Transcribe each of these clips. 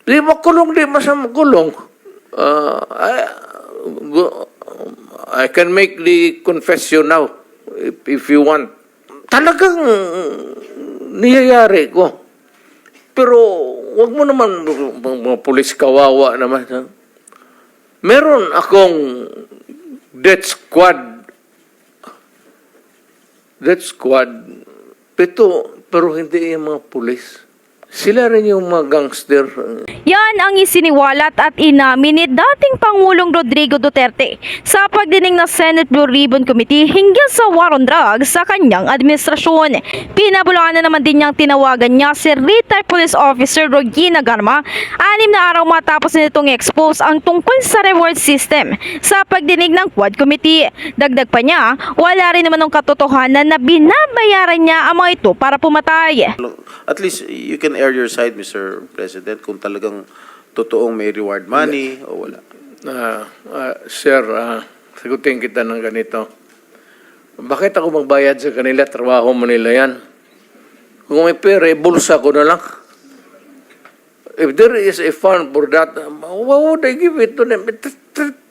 Di makulong, di masama kulong. I can make the confession now if you want. Talagang niyayari ko. Pero wag mo naman, mga pulis kawawa naman. Meron akong death squad. Pero hindi yung mga pulis. Sila rin yung mga gangster. Yan ang isiniwalat at inamin ni dating Pangulong Rodrigo Duterte sa pagdinig ng Senate Blue Ribbon Committee hinggil sa war on drugs sa kanyang administrasyon. Pinabulaanan naman din niyang tinawagan niya si retired police officer Regina Garma 6 na araw matapos nitong expose ang tungkol sa reward system sa pagdinig ng Quad Committee. Dagdag pa niya, wala rin naman ng katotohanan na binabayaran niya ang mga ito para pumatay. At least you can air your side, Mr. President, kung talagang totoong may reward money o wala. Sir, sagutin kita ng ganito. Bakit ako magbayad sa kanila? Trabaho mo nila yan. Kung may pera, bulsa ko na lang. If there is a fund for that, why would I give it to them?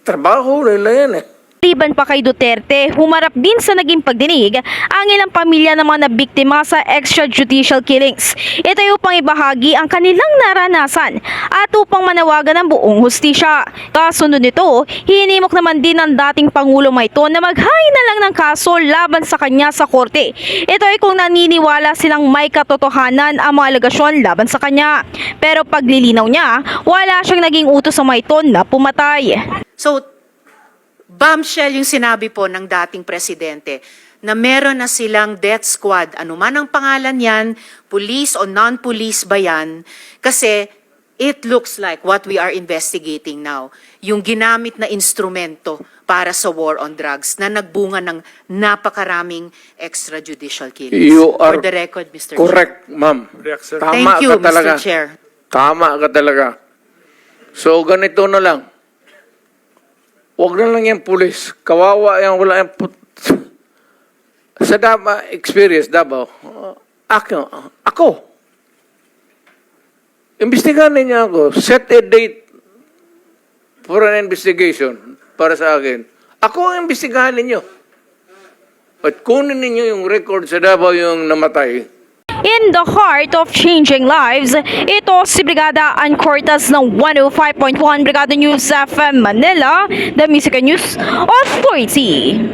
Trabaho nila yan eh. Liban pa kay Duterte, humarap din sa naging pagdinig ang ilang pamilya ng mga nabiktima sa extrajudicial killings. Ito ay upang ibahagi ang kanilang naranasan at upang manawagan ng buong hustisya. Kasunod nito, hinimok naman din ng dating Pangulo Mayton na maghain na lang ng kaso laban sa kanya sa korte. Ito ay kung naniniwala silang may katotohanan ang mga alegasyon laban sa kanya. Pero paglilinaw niya, wala siyang naging utos sa Mayton na pumatay. So, bombshell yung sinabi po ng dating presidente na meron na silang death squad, anuman ang pangalan yan, police o non-police ba yan, kasi it looks like what we are investigating now, yung ginamit na instrumento para sa war on drugs na nagbunga ng napakaraming extrajudicial killings. You are For the record, Mr. correct, ma'am. Thank you, ka talaga. Mr. Chair. Tama ka talaga. So, ganito na lang. Huwag na lang yung pulis. Kawawa yan, wala yung sa experience, Davao, ako. Imbestigahan niya ako. Set a date for an investigation para sa akin. Ako ang imbestigahan ninyo. At kunin ninyo yung record sa Davao yung namatay. In the heart of changing lives, ito si Brigada Ann Cortas ng 105.1 Brigada News FM Manila, the Music News Authority.